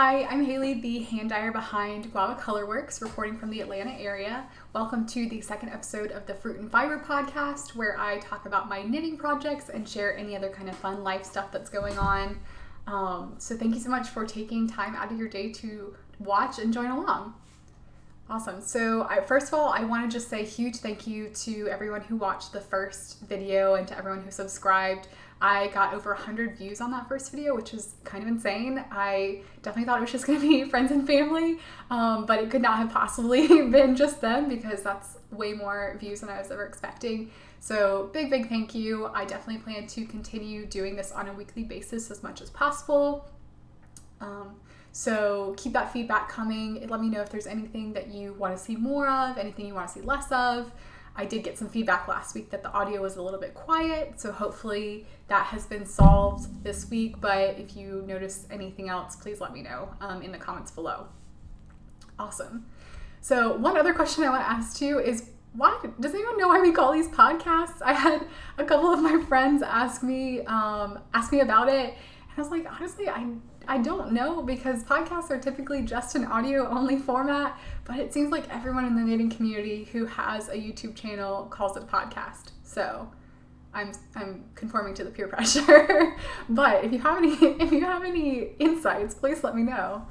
Hi, I'm Haley, the hand dyer behind Guavacolorworks, reporting from the Atlanta area. Welcome to the second episode of the Fruit and Fiber podcast, where I talk about my knitting projects and share any other kind of fun life stuff that's going on. So thank you so much for taking time out of your day to watch and join along. Awesome. So first of all, I want to just say a huge thank you to everyone who watched the first video and to everyone who subscribed. I got over 100 views on that first video, which is kind of insane. I definitely thought it was just going to be friends and family, but it could not have possibly been just them because that's way more views than I was ever expecting. So big thank you. I definitely plan to continue doing this on a weekly basis as much as possible. So keep that feedback coming. Let me know if there's anything that you want to see more of, anything you want to see less of. I did get some feedback last week that the audio was a little bit quiet, so hopefully that has been solved this week, but if you notice anything else, please let me know in the comments below. Awesome. So one other question I want to ask too is, does anyone know why we call these podcasts? I had a couple of my friends ask me about it, and I was like, honestly, I don't know, because podcasts are typically just an audio only format, but it seems like everyone in the knitting community who has a YouTube channel calls it a podcast. So I'm conforming to the peer pressure. But if you have any insights, please let me know.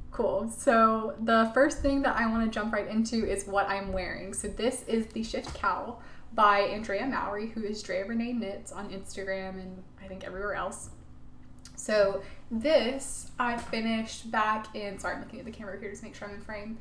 Cool. So the first thing that I want to jump right into is what I'm wearing. So this is the Shift Cowl by Andrea Mowry, who is Drea Renee Knits on Instagram and I think everywhere else. So this I finished back in, sorry, I'm looking at the camera here just to make sure I'm in frame.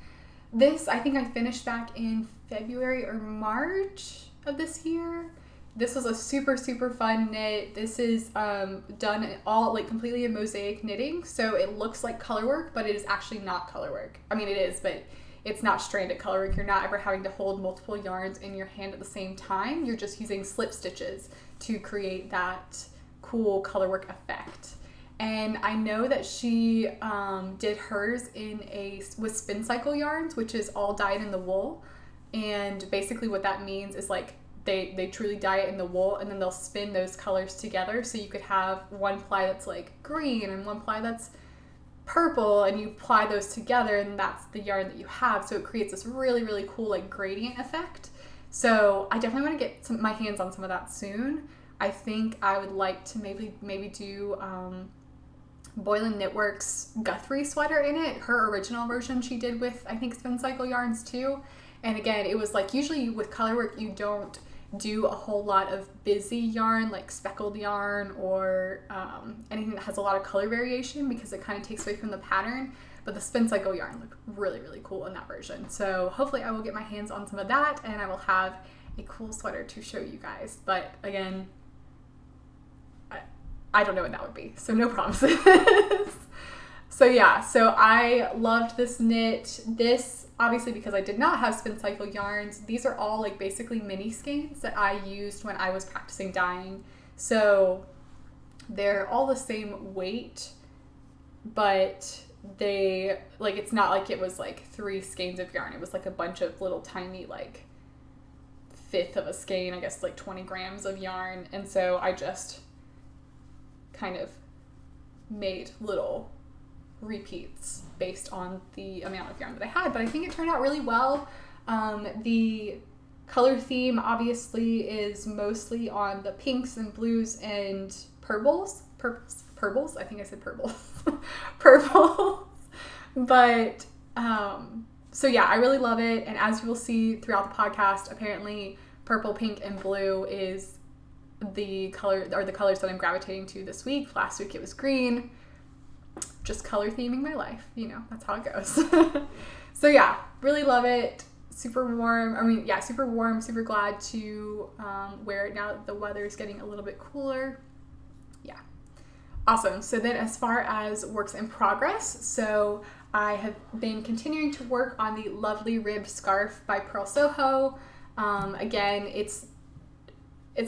This I think I finished back in February or March of this year. This was a super fun knit. This is done all like completely in mosaic knitting. So it looks like color work, but it is actually not color work. I mean, it is, but it's not stranded color work. You're not ever having to hold multiple yarns in your hand at the same time. You're just using slip stitches to create that cool color work effect. And I know that she did hers with spin cycle yarns, which is all dyed in the wool. And basically what that means is like they truly dye it in the wool, and then they'll spin those colors together. So you could have one ply that's like green and one ply that's purple, and you ply those together and that's the yarn that you have. So it creates this really cool like gradient effect. So I definitely want to get my hands on some of that soon. I think I would like to maybe do Boylan Knitworks Guthrie sweater in it. Her original version she did with, I think, spin cycle yarns too. And again, it was like, usually with color work, you don't do a whole lot of busy yarn, like speckled yarn or anything that has a lot of color variation, because it kind of takes away from the pattern. But the spin cycle yarn looked really cool in that version. So hopefully I will get my hands on some of that, and I will have a cool sweater to show you guys. But again, I don't know what that would be, so no promises. So yeah, so I loved this knit. This, obviously, because I did not have spin cycle yarns, these are all like basically mini skeins that I used when I was practicing dyeing. So they're all the same weight, but they, like, it's not like it was like 3 skeins of yarn. It was like a bunch of little tiny, like, fifth of a skein, I guess like 20 grams of yarn. And so I just kind of made little repeats based on the amount of yarn that I had, but I think it turned out really well. The color theme obviously is mostly on the pinks and blues and purples. I think I said purples. Purples. But so yeah, I really love it. And as you will see throughout the podcast, apparently purple, pink, and blue is the colors that I'm gravitating to this week. Last week it was green. Just color theming my life, that's how it goes. So yeah, really love it. Super warm, super glad to wear it now that the weather is getting a little bit cooler. Yeah, awesome. So then as far as works in progress, so I have been continuing to work on the lovely ribbed scarf by Pearl Soho. Again, it's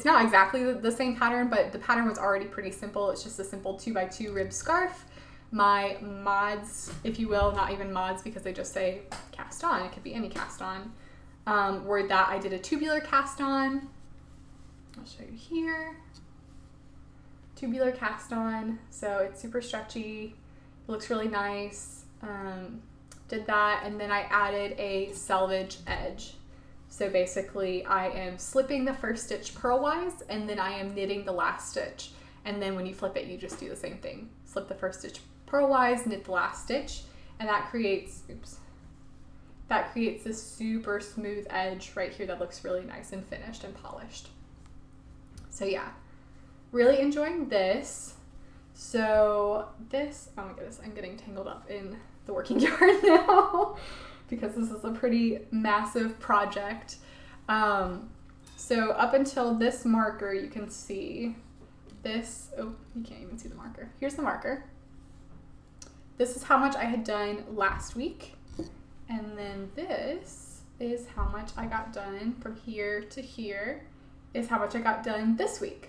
not exactly the same pattern, but the pattern was already pretty simple. It's just a simple 2x2 ribbed scarf. My mods, if you will, not even mods because they just say cast on, it could be any cast on, were that I did a tubular cast on. I'll show you here. Tubular cast on, so it's super stretchy. It looks really nice. Did that, and then I added a selvage edge. So basically I am slipping the first stitch purlwise, and then I am knitting the last stitch. And then when you flip it, you just do the same thing. Slip the first stitch purlwise, knit the last stitch, and that creates, this super smooth edge right here that looks really nice and finished and polished. So yeah, really enjoying this. So this, oh my goodness, I'm getting tangled up in the working yarn now because this is a pretty massive project. So up until this marker, you can see this, oh, you can't even see the marker. Here's the marker. This is how much I had done last week. And then this is how much I got done from here to here is how much I got done this week.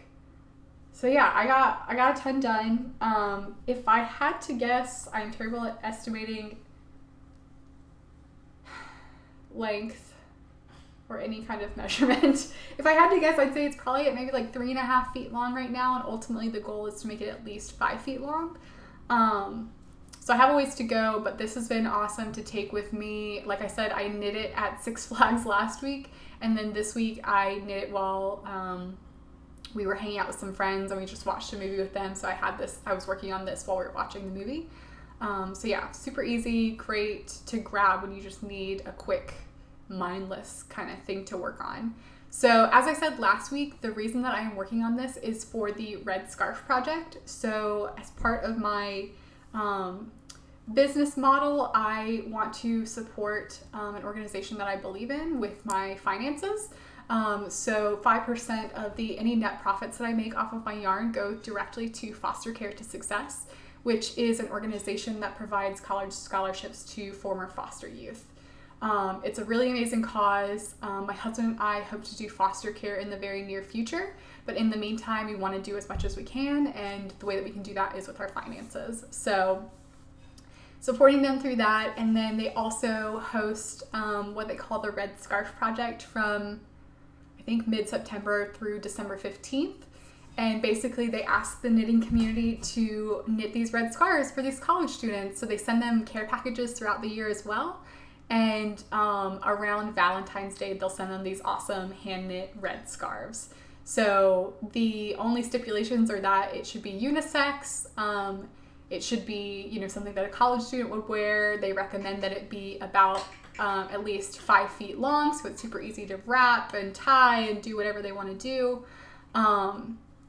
So yeah, I got a ton done. If I had to guess, I'm terrible at estimating length or any kind of measurement. If I had to guess, I'd say it's probably at maybe like 3.5 feet long right now, and ultimately the goal is to make it at least 5 feet long. So I have a ways to go, but this has been awesome to take with me. Like I said, I knit it at Six Flags last week, and then this week I knit it while we were hanging out with some friends and we just watched a movie with them. So I was working on this while we were watching the movie. So yeah, super easy, great to grab when you just need a quick, mindless kind of thing to work on. So as I said last week, the reason that I am working on this is for the red scarf project. So as part of my business model, I want to support an organization that I believe in with my finances. So 5% of any net profits that I make off of my yarn go directly to Foster Care to Success, which is an organization that provides college scholarships to former foster youth. It's a really amazing cause. My husband and I hope to do foster care in the very near future, but in the meantime, we want to do as much as we can, and the way that we can do that is with our finances. So supporting them through that, and then they also host what they call the Red Scarf Project from, I think, mid-September through December 15th. And basically they ask the knitting community to knit these red scarves for these college students. So they send them care packages throughout the year as well. And around Valentine's Day, they'll send them these awesome hand knit red scarves. So the only stipulations are that it should be unisex. It should be, something that a college student would wear. They recommend that it be about at least 5 feet long, so it's super easy to wrap and tie and do whatever they want to do.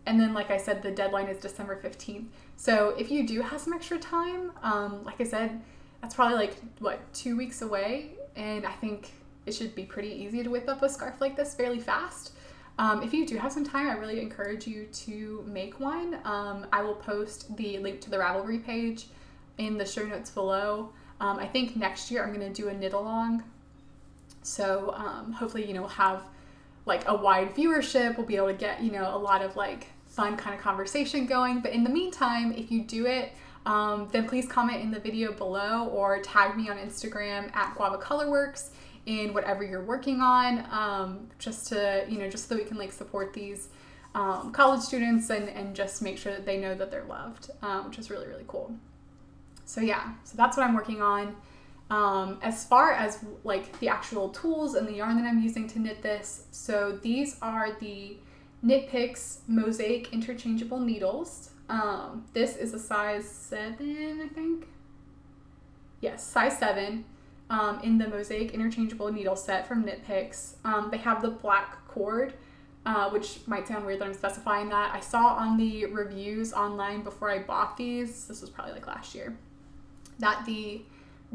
And then, like I said, the deadline is December 15th. So if you do have some extra time, like I said, that's probably 2 weeks away. And I think it should be pretty easy to whip up a scarf like this fairly fast. If you do have some time, I really encourage you to make one. I will post the link to the Ravelry page in the show notes below. I think next year I'm going to do a knit along. So hopefully, we'll have a wide viewership. We'll be able to get, a lot of fun kind of conversation going. But in the meantime, if you do it, then please comment in the video below or tag me on Instagram at guavacolorworks in whatever you're working on, just so that we can support these college students and just make sure that they know that they're loved, which is really, really cool. So yeah, so that's what I'm working on. As far as the actual tools and the yarn that I'm using to knit this, so these are the Knit Picks Mosaic Interchangeable Needles. This is a size 7, I think. Yes, size 7 in the Mosaic Interchangeable Needle set from Knit Picks. They have the black cord, which might sound weird that I'm specifying that. I saw on the reviews online before I bought these, this was probably last year, that the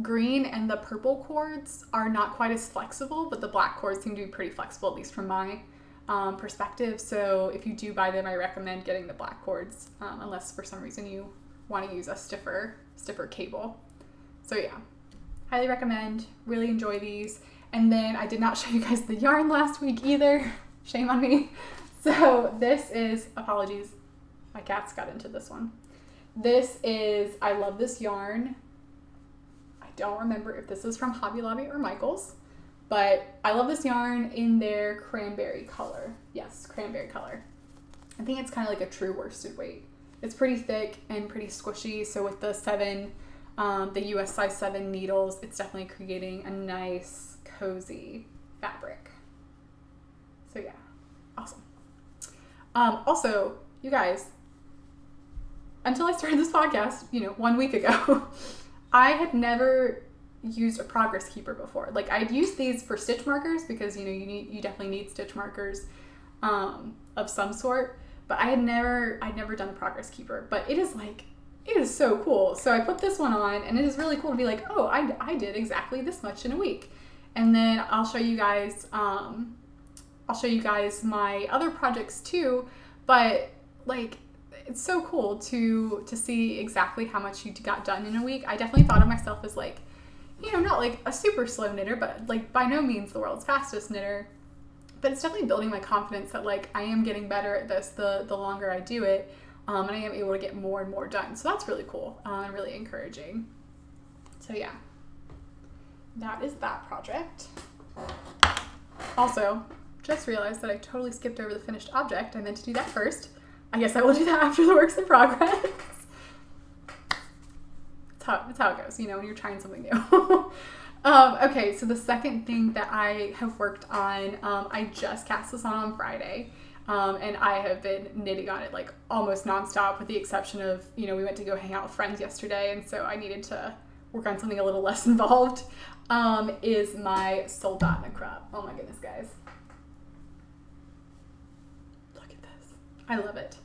green and the purple cords are not quite as flexible, but the black cords seem to be pretty flexible, at least from my perspective. So if you do buy them, I recommend getting the black cords, unless for some reason you want to use a stiffer cable. So yeah, highly recommend, really enjoy these. And then I did not show you guys the yarn last week either. Shame on me. So this is, apologies, my cats got into this one. This is, I love this yarn. I don't remember if this is from Hobby Lobby or Michael's, but I love this yarn in their cranberry color. Yes, cranberry color. I think it's kind of like a true worsted weight. It's pretty thick and pretty squishy. So with the the US size 7 needles, it's definitely creating a nice, cozy fabric. So yeah, awesome. Also, you guys, until I started this podcast, 1 week ago, I had never used a progress keeper before. Like, I'd used these for stitch markers because, you definitely need stitch markers of some sort, but I'd never done a progress keeper. But it is so cool. So I put this one on, and it is really cool to be like, oh, I did exactly this much in a week. And then I'll show you guys my other projects too, but like, it's so cool to see exactly how much you got done in a week. I definitely thought of myself as like, not like a super slow knitter, but like by no means the world's fastest knitter. But it's definitely building my confidence that like I am getting better at this the longer I do it, and I am able to get more and more done. So that's really cool and really encouraging. So yeah, that is that project. Also, just realized that I totally skipped over the finished object. I meant to do that first. I guess I will do that after the works in progress. That's how it goes, when you're trying something new. Okay, so the second thing that I have worked on, I just cast this on Friday, and I have been knitting on it like almost nonstop, with the exception of, we went to go hang out with friends yesterday, and so I needed to work on something a little less involved, is my Soldotna Crop. Oh my goodness, guys. Look at this. I love it.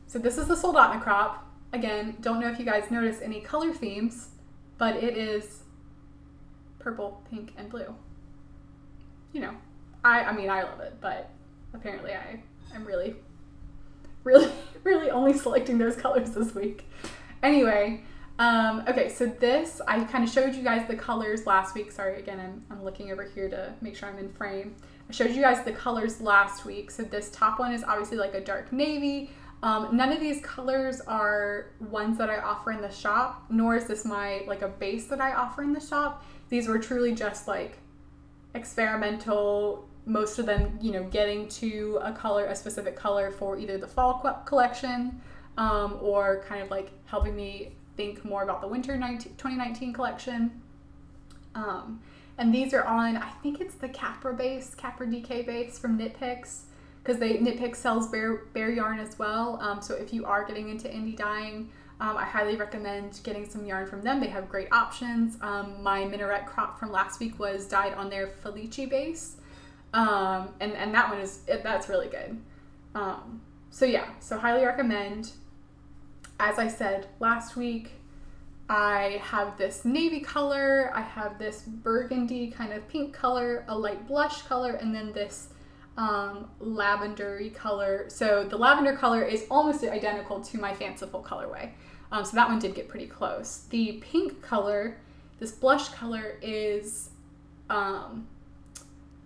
So this is the Soldotna Crop. Again, don't know if you guys notice any color themes, but it is purple, pink, and blue. I mean, I love it, but apparently I'm really, really, really only selecting those colors this week. Anyway, okay, so this, I kind of showed you guys the colors last week. Sorry, again, I'm looking over here to make sure I'm in frame. I showed you guys the colors last week. So this top one is obviously like a dark navy. None of these colors are ones that I offer in the shop, nor is this like a base that I offer in the shop. These were truly just like experimental, most of them, getting to a specific color for either the fall collection, or kind of like helping me think more about the winter 2019 collection. And these are on, I think it's the Capra DK base from Knit Picks, because Knit Picks sells bare yarn as well. So if you are getting into indie dyeing, I highly recommend getting some yarn from them. They have great options. My Minaret crop from last week was dyed on their Felici base, and that one that's really good. So yeah, so highly recommend. As I said last week, I have this navy color, I have this burgundy kind of pink color, a light blush color, and then this lavender-y color. So the lavender color is almost identical to my fanciful colorway. So that one did get pretty close. The pink color, this blush color, is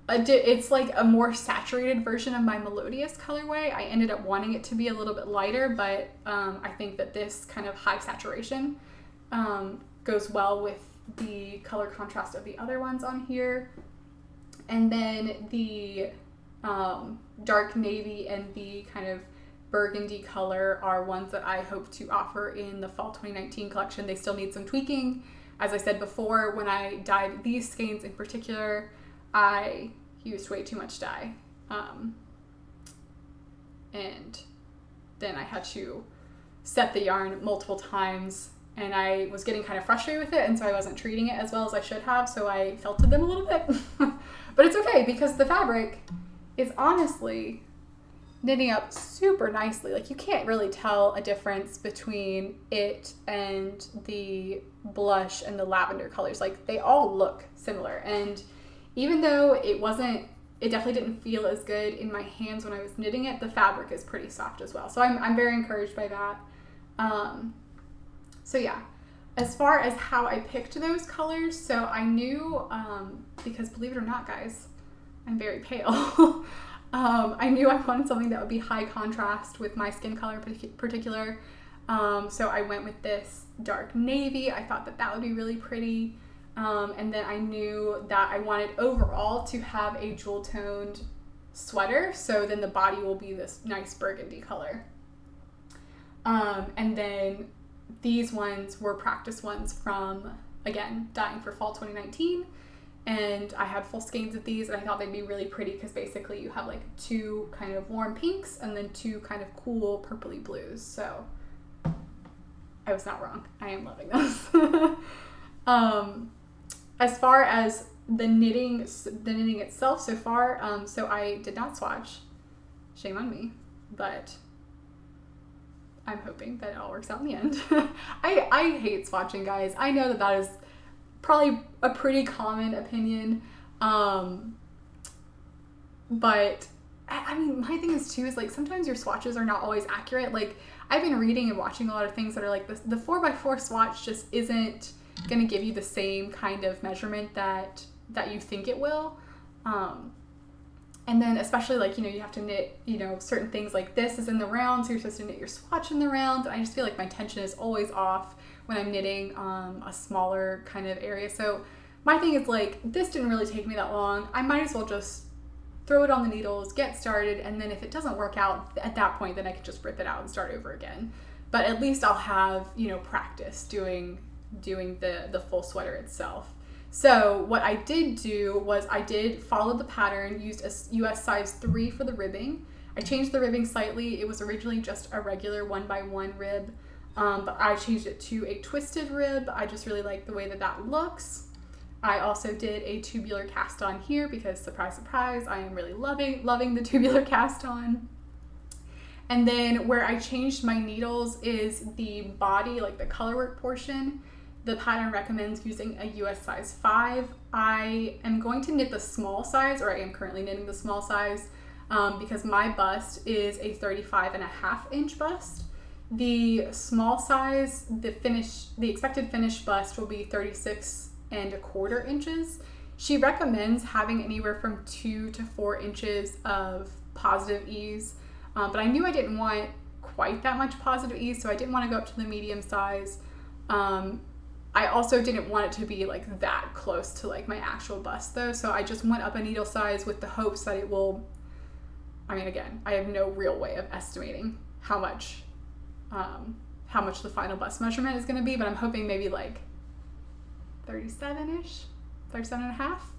it's like a more saturated version of my Melodious colorway. I ended up wanting it to be a little bit lighter, but I think that this kind of high saturation goes well with the color contrast of the other ones on here. And then the dark navy and the kind of burgundy color are ones that I hope to offer in the fall 2019 collection. They still need some tweaking. As I said before, when I dyed these skeins in particular, I used way too much dye. And then I had to set the yarn multiple times, and I was getting kind of frustrated with it, and so I wasn't treating it as well as I should have, so I felted them a little bit. But it's okay, because the fabric is honestly knitting up super nicely. Like, you can't really tell a difference between it and the blush and the lavender colors. Like, they all look similar, and even though it definitely didn't feel as good in my hands when I was knitting it, the fabric is pretty soft as well. So I'm very encouraged by that. So yeah, as far as how I picked those colors, so I knew, because believe it or not, guys, I'm very pale. I knew I wanted something that would be high contrast with my skin color in particular. So I went with this dark navy. I thought that would be really pretty. And then I knew that I wanted overall to have a jewel toned sweater. So then the body will be this nice burgundy color. And then these ones were practice ones from, again, dyeing for fall 2019. And I had full skeins of these, and I thought they'd be really pretty because basically you have like 2 kind of warm pinks and then 2 kind of cool purpley blues. So I was not wrong. I am loving those. As far as the knitting itself so far, so I did not swatch. Shame on me, but I'm hoping that it all works out in the end. I hate swatching, guys. I know that is probably a pretty common opinion. But I mean, my thing is too, is like sometimes your swatches are not always accurate. Like I've been reading and watching a lot of things that are like the 4x4 swatch just isn't going to give you the same kind of measurement that you think it will. And then especially like, you have to knit, certain things like this is in the round, so you're supposed to knit your swatch in the round. And I just feel like my tension is always off when I'm knitting a smaller kind of area. So my thing is like, this didn't really take me that long. I might as well just throw it on the needles, get started, and then if it doesn't work out at that point, then I can just rip it out and start over again. But at least I'll have, practice doing the full sweater itself. So what I did do was I did follow the pattern, used a US size 3 for the ribbing. I changed the ribbing slightly. It was originally just a regular 1x1 rib, but I changed it to a twisted rib. I just really like the way that looks. I also did a tubular cast on here because surprise, surprise, I am really loving the tubular cast on. And then where I changed my needles is the body, like the colorwork portion. The pattern recommends using a US size 5. I am going to knit the small size, or I am currently knitting the small size, because my bust is a 35.5-inch bust. The small size, the expected finished bust will be 36.25 inches. She recommends having anywhere from 2 to 4 inches of positive ease, but I knew I didn't want quite that much positive ease, so I didn't want to go up to the medium size. I also didn't want it to be like that close to like my actual bust though, so I just went up a needle size with the hopes that it will, I mean, again, I have no real way of estimating how much the final bust measurement is going to be, but I'm hoping maybe like 37-ish, 37 and a half.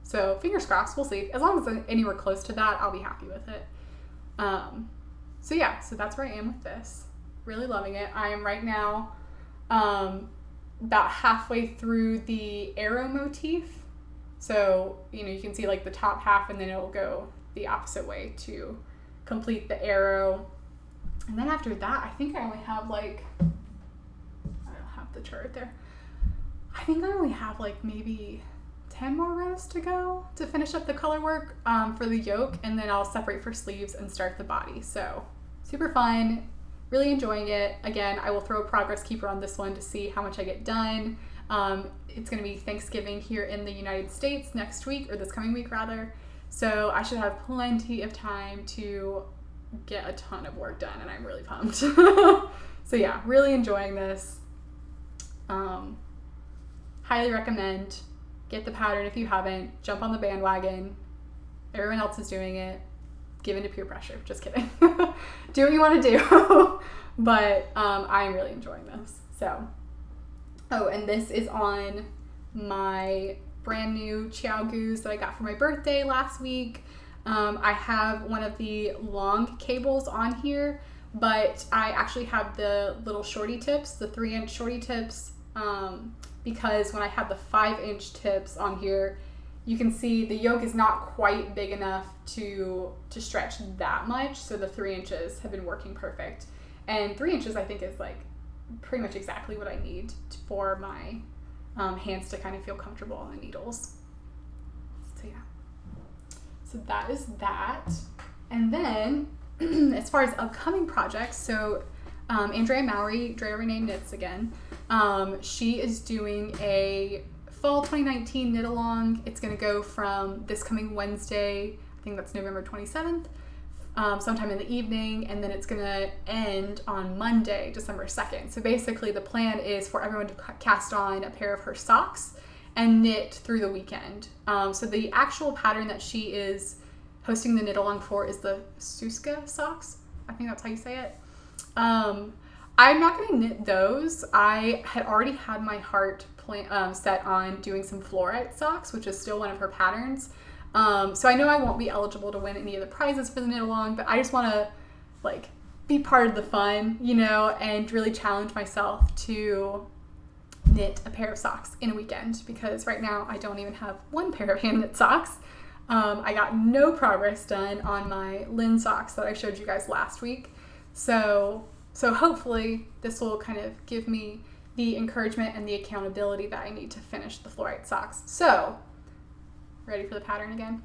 So fingers crossed, we'll see. As long as it's anywhere close to that, I'll be happy with it. So yeah, so that's where I am with this. Really loving it. I am right now about halfway through the arrow motif. So, you can see like the top half and then it will go the opposite way to complete the arrow. And then after that, I think I only have like, I don't have the chart there. I think I only have like maybe 10 more rows to go to finish up the color work for the yoke, and then I'll separate for sleeves and start the body. So super fun, really enjoying it. Again, I will throw a progress keeper on this one to see how much I get done. It's going to be Thanksgiving here in the United States next week, or this coming week rather. So I should have plenty of time to get a ton of work done, and I'm really pumped. So yeah, really enjoying this. Highly recommend. Get the pattern if you haven't. Jump on the bandwagon. Everyone else is doing it. Give into peer pressure. Just kidding. Do what you want to do. But I'm really enjoying this. So, oh, and this is on my brand new Ciao Goose that I got for my birthday last week. I have one of the long cables on here, but I actually have the little shorty tips, the 3-inch shorty tips, because when I have the 5-inch tips on here, you can see the yoke is not quite big enough to stretch that much, so the 3 inches have been working perfect. And 3 inches I think is like pretty much exactly what I need for my hands to kind of feel comfortable on the needles. So yeah. So that is that. And then as far as upcoming projects, so Andrea Mowry, Drea Renee Knits again, she is doing a fall 2019 knit along. It's going to go from this coming Wednesday, I think that's November 27th, sometime in the evening, and then it's going to end on Monday, December 2nd. So basically the plan is for everyone to cast on a pair of her socks and knit through the weekend. So the actual pattern that she is hosting the knit along for is the Suska socks. I think that's how you say it. I'm not going to knit those. I had already had my heart set on doing some fluorite socks, which is still one of her patterns. So I know I won't be eligible to win any of the prizes for the knit along, but I just want to like be part of the fun, you know, and really challenge myself to knit a pair of socks in a weekend, because right now I don't even have one pair of hand knit socks. I got no progress done on my Lynn socks that I showed you guys last week. So hopefully this will kind of give me the encouragement and the accountability that I need to finish the fluorite socks. So, ready for the pattern again?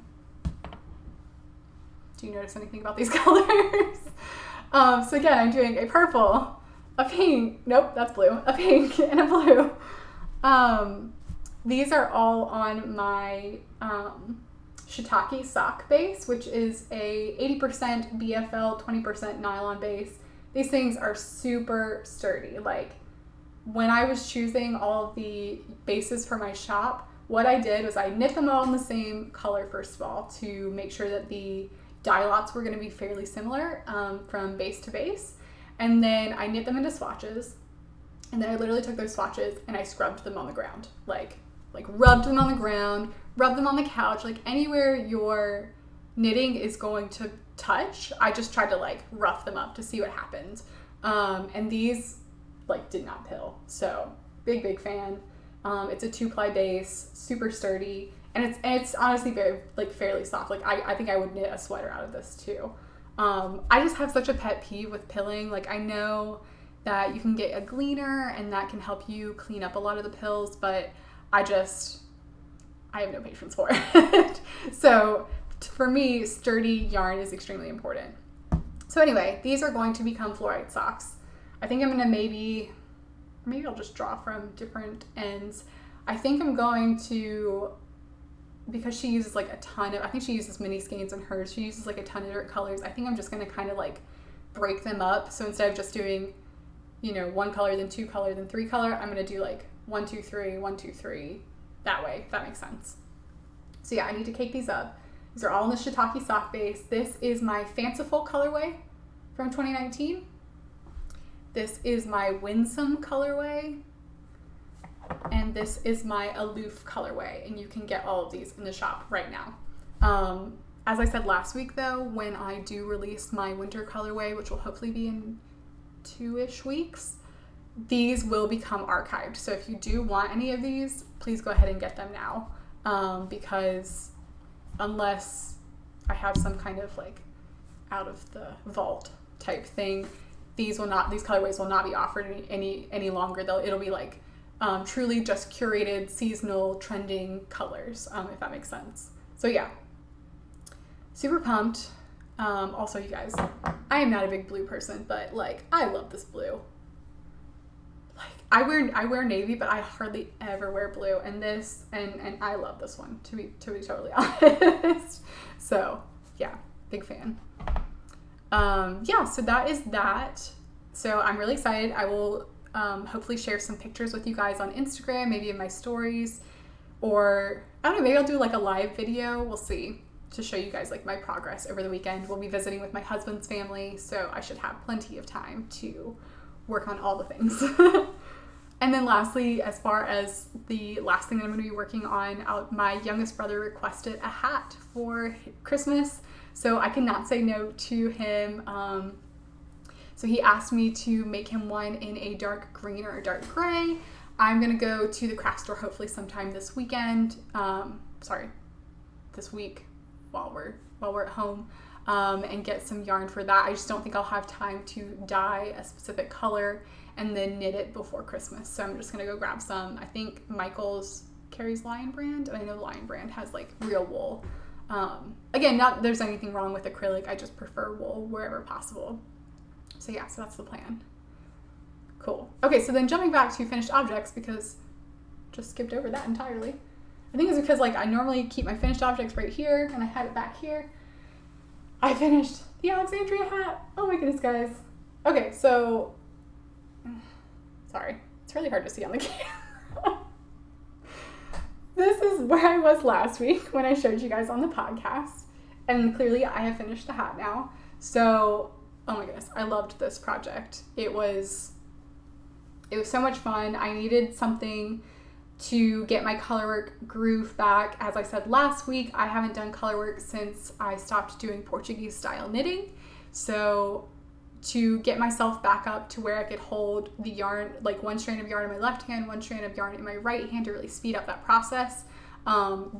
Do you notice anything about these colors? So again, I'm doing a purple, a pink, nope, that's blue, a pink and a blue. These are all on my shiitake sock base, which is a 80% BFL, 20% nylon base. These things are super sturdy. Like, when I was choosing all of the bases for my shop, what I did was I knit them all in the same color, first of all, to make sure that the dye lots were going to be fairly similar from base to base. And then I knit them into swatches. And then I literally took those swatches and I scrubbed them on the ground. Like rubbed them on the ground, rubbed them on the couch, like anywhere your knitting is going to touch. I just tried to like rough them up to see what happened. And these like did not pill. So big fan. It's a 2-ply base, super sturdy, and it's honestly very like fairly soft. Like I think I would knit a sweater out of this too. I just have such a pet peeve with pilling. Like, I know that you can get a gleaner and that can help you clean up a lot of the pills, but I have no patience for it. So for me, sturdy yarn is extremely important. So anyway, these are going to become fluorite socks. I think I'm gonna maybe I'll just draw from different ends. I think I'm going to, because she uses like a ton of, I think she uses mini skeins in hers. She uses like a ton of different colors. I think I'm just going to kind of like break them up. So instead of just doing, you know, 1 color, then 2 color, then 3 color, I'm going to do like 1, 2, 3, 1, 2, 3, that way, if that makes sense. So yeah, I need to cake these up. These are all in the shiitake sock base. This is my Fanciful colorway from 2019. This is my Winsome colorway. And this is my Aloof colorway. And you can get all of these in the shop right now. As I said last week though, when I do release my winter colorway, which will hopefully be in 2-ish weeks, these will become archived. So if you do want any of these, please go ahead and get them now. Because unless I have some kind of like out of the vault type thing, these colorways will not be offered any longer. It'll be like truly just curated seasonal trending colors, if that makes sense. So yeah, super pumped. Also, you guys, I am not a big blue person, but like I love this blue. Like I wear navy, but I hardly ever wear blue, and I love this one, to be totally honest. So yeah, big fan. Yeah, so that is that. So I'm really excited. I will hopefully share some pictures with you guys on Instagram, maybe in my stories, or I don't know, maybe I'll do like a live video. We'll see, to show you guys like my progress over the weekend. We'll be visiting with my husband's family, so I should have plenty of time to work on all the things. And then lastly, as far as the last thing that I'm going to be working on, my youngest brother requested a hat for Christmas, so I cannot say no to him. So he asked me to make him one in a dark green or a dark gray. I'm going to go to the craft store hopefully sometime this weekend. This week while we're at home, and get some yarn for that. I just don't think I'll have time to dye a specific color and then knit it before Christmas. So I'm just going to go grab some. I think Michael's carries Lion Brand, and I know Lion Brand has like real wool. Again, not that there's anything wrong with acrylic. I just prefer wool wherever possible. So yeah, so that's the plan. Cool. Okay, so then jumping back to finished objects, because just skipped over that entirely. I think it's because like I normally keep my finished objects right here and I had it back here. I finished the Alexandria hat. Oh my goodness, guys. Okay, so sorry. It's really hard to see on the camera. This is where I was last week when I showed you guys on the podcast. And clearly I have finished the hat now. So, oh my goodness, I loved this project. It was It was so much fun. I needed something to get my colorwork groove back. As I said last week, I haven't done colorwork since I stopped doing Portuguese style knitting. So to get myself back up to where I could hold the yarn, like one strand of yarn in my left hand, one strand of yarn in my right hand, to really speed up that process.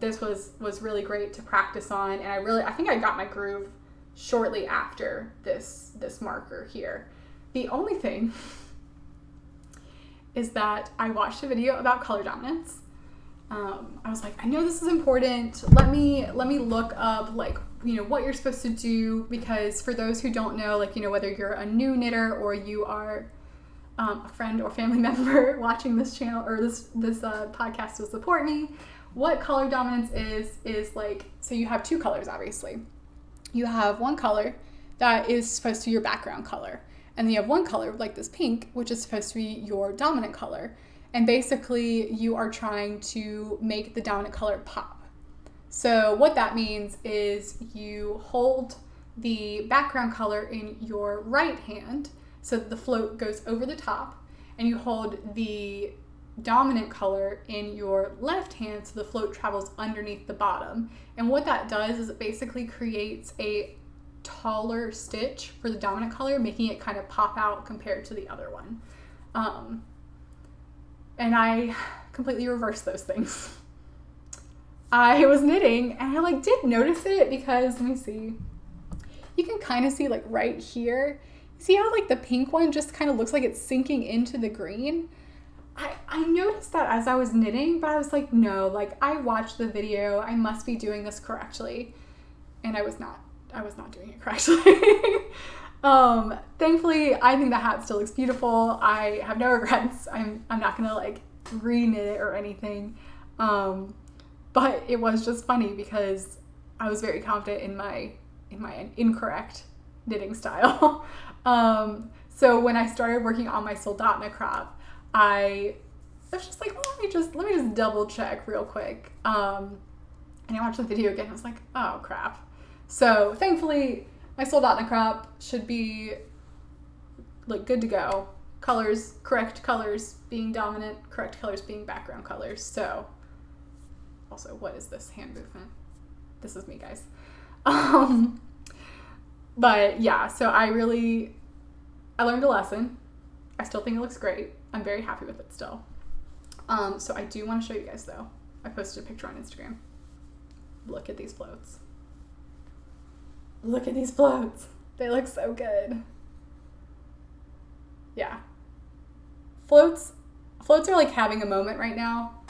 This was really great to practice on, and I think I got my groove shortly after this marker here. The only thing is that I watched a video about color dominance. I was like, I know this is important. Let me look up, like, you know, what you're supposed to do, because for those who don't know, like, you know, whether you're a new knitter or you are a friend or family member watching this channel or this podcast to support me, what color dominance is like, so you have two colors, obviously. You have one color that is supposed to be your background color, and then you have one color, like this pink, which is supposed to be your dominant color. And basically, you are trying to make the dominant color pop. So what that means is you hold the background color in your right hand so that the float goes over the top, and you hold the dominant color in your left hand so the float travels underneath the bottom. And what that does is it basically creates a taller stitch for the dominant color, making it kind of pop out compared to the other one. And I completely reversed those things. I was knitting and I did notice it, because let me see, you can kind of see right here, see how the pink one just kind of looks like it's sinking into the green. I noticed that as I was knitting, but I was like, no, I watched the video, I must be doing this correctly. And I was not doing it correctly. Thankfully, I think the hat still looks beautiful. I have no regrets. I'm not gonna re-knit it or anything. But it was just funny because I was very confident in my incorrect knitting style. So when I started working on my Soldotna Crop, I was just like, well, let me just double check real quick. And I watched the video again. I was like, oh crap. So thankfully, my Soldotna Crop should be good to go. Colors, correct colors being dominant, correct colors being background colors. So also, what is this hand movement? This is me, guys. But yeah, so I learned a lesson. I still think it looks great. I'm very happy with it still. So I do want to show you guys though. I posted a picture on Instagram. Look at these floats. Look at these floats. They look so good. Yeah. Floats are having a moment right now.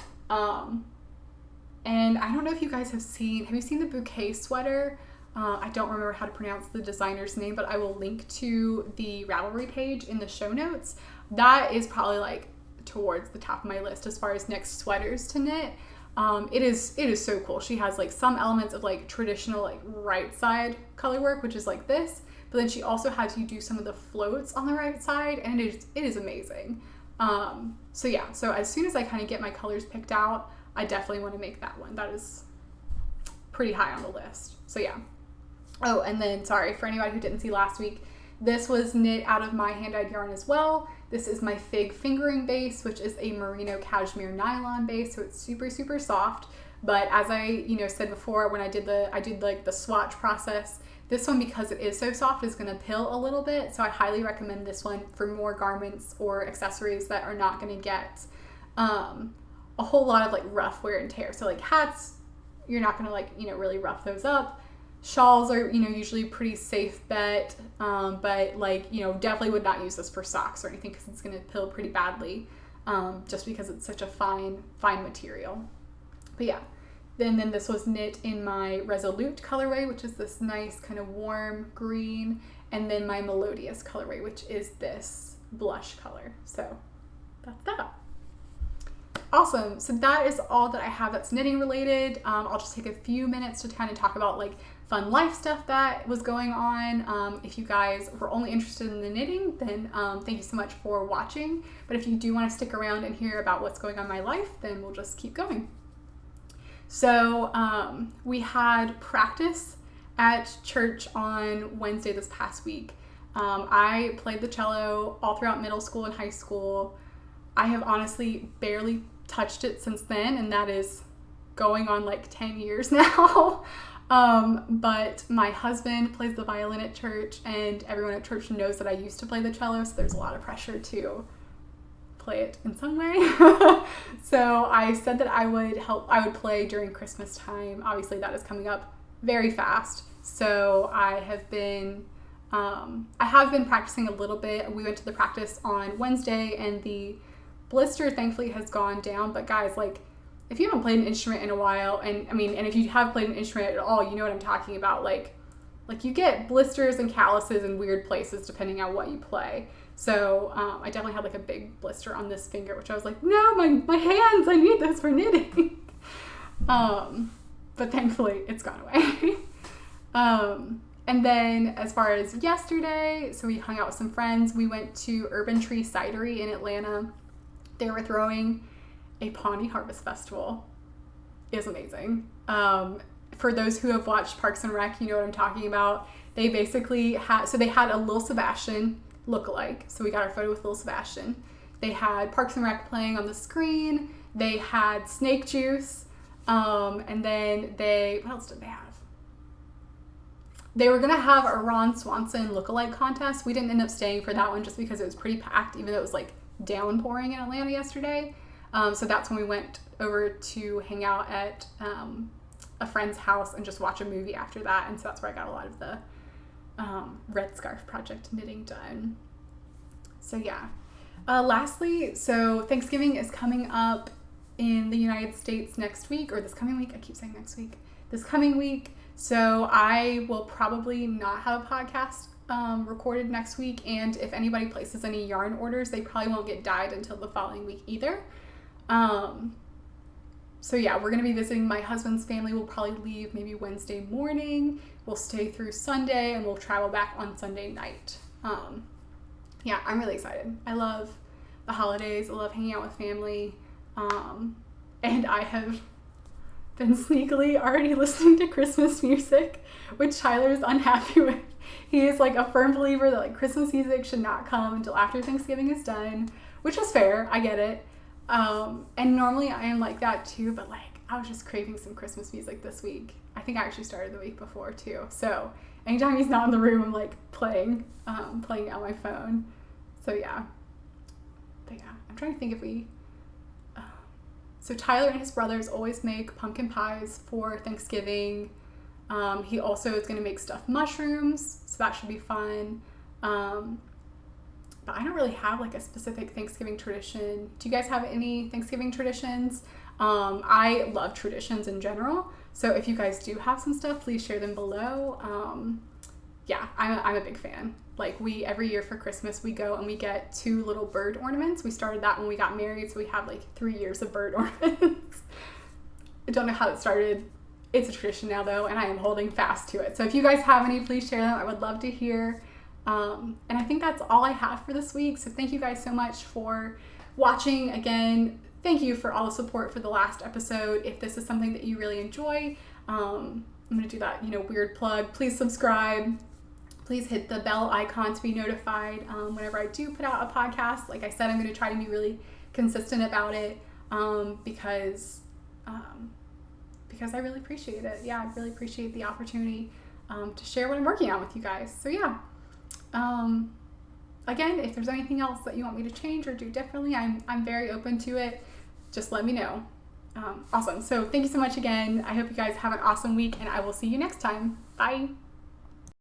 And I don't know if you guys have you seen the bouquet sweater? I don't remember how to pronounce the designer's name, but I will link to the Ravelry page in the show notes. That is probably towards the top of my list as far as next sweaters to knit. It is so cool. She has some elements of traditional right side color work, which is this, but then she also has you do some of the floats on the right side, and it is amazing. So yeah, so as soon as I kind of get my colors picked out, I definitely want to make that one. That is pretty high on the list. So yeah. Oh, and then sorry for anybody who didn't see last week, this was knit out of my hand-dyed yarn as well. This is my Fig fingering base, which is a merino cashmere nylon base, so it's super, super soft. But as I said before, when I did the swatch process, this one, because it is so soft, is going to pill a little bit. So I highly recommend this one for more garments or accessories that are not going to get a whole lot of rough wear and tear. So hats, you're not going to really rough those up. Shawls are, usually pretty safe bet, but definitely would not use this for socks or anything, because it's going to pill pretty badly, just because it's such a fine material. But yeah, then this was knit in my Resolute colorway, which is this nice kind of warm green, and then my Melodious colorway, which is this blush color. So that's that. Awesome. So that is all that I have that's knitting related. I'll just take a few minutes to kind of talk about fun life stuff that was going on. If you guys were only interested in the knitting, then thank you so much for watching. But if you do want to stick around and hear about what's going on in my life, then we'll just keep going. So we had practice at church on Wednesday this past week. I played the cello all throughout middle school and high school. I have honestly barely touched it since then, and that is going on like 10 years now. But my husband plays the violin at church, and everyone at church knows that I used to play the cello, so there's a lot of pressure to play it in some way. So I said that I would play during Christmas time. Obviously that is coming up very fast. So I have been practicing a little bit. We went to the practice on Wednesday, and the blister thankfully has gone down. But guys, like, if you haven't played an instrument in a while, and if you have played an instrument at all, you know what I'm talking about. Like you get blisters and calluses in weird places depending on what you play. So I definitely had like a big blister on this finger, which I was like, no, my hands, I need those for knitting. But thankfully it's gone away. And then as far as yesterday, so we hung out with some friends. We went to Urban Tree Cidery in Atlanta. They were throwing a Pawnee Harvest Festival. It was amazing. For those who have watched Parks and Rec, you know what I'm talking about. They basically they had a Lil Sebastian lookalike. So we got our photo with Lil Sebastian. They had Parks and Rec playing on the screen. They had snake juice. And then what else did they have? They were going to have a Ron Swanson lookalike contest. We didn't end up staying for that one just because it was pretty packed, even though it was like downpouring in Atlanta yesterday. So that's when we went over to hang out at a friend's house and just watch a movie after that. And so that's where I got a lot of the Red Scarf Project knitting done. So yeah. Lastly, so Thanksgiving is coming up in the United States next week, or this coming week. I keep saying next week. This coming week. So I will probably not have a podcast recorded next week. And if anybody places any yarn orders, they probably won't get dyed until the following week either. So yeah, we're going to be visiting my husband's family. We'll probably leave maybe Wednesday morning. We'll stay through Sunday, and we'll travel back on Sunday night. Yeah, I'm really excited. I love the holidays. I love hanging out with family. And I have been sneakily already listening to Christmas music, which Tyler's unhappy with. He is like a firm believer that like Christmas music should not come until after Thanksgiving is done, which is fair. I get it. And normally I am like that too, but like I was just craving some Christmas music this week. I think I actually started the week before too. So anytime he's not in the room, I'm like playing on my phone. So yeah. But yeah, I'm trying to think if so Tyler and his brothers always make pumpkin pies for Thanksgiving. He also is going to make stuffed mushrooms, so that should be fun. But I don't really have like a specific Thanksgiving tradition. Do you guys have any Thanksgiving traditions? I love traditions in general. So if you guys do have some stuff, please share them below. Yeah, I'm a big fan. Like every year for Christmas, we go and we get 2 little bird ornaments. We started that when we got married, so we have like 3 years of bird ornaments. I don't know how it started. It's a tradition now though, and I am holding fast to it. So if you guys have any, please share them. I would love to hear. And I think that's all I have for this week. So thank you guys so much for watching. Again, thank you for all the support for the last episode. If this is something that you really enjoy, I'm going to do that, weird plug. Please subscribe. Please hit the bell icon to be notified whenever I do put out a podcast. Like I said, I'm going to try to be really consistent about it because I really appreciate it. Yeah, I really appreciate the opportunity to share what I'm working on with you guys. So yeah. Again, if there's anything else that you want me to change or do differently, I'm very open to it. Just let me know. Awesome. So thank you so much again. I hope you guys have an awesome week, and I will see you next time. Bye.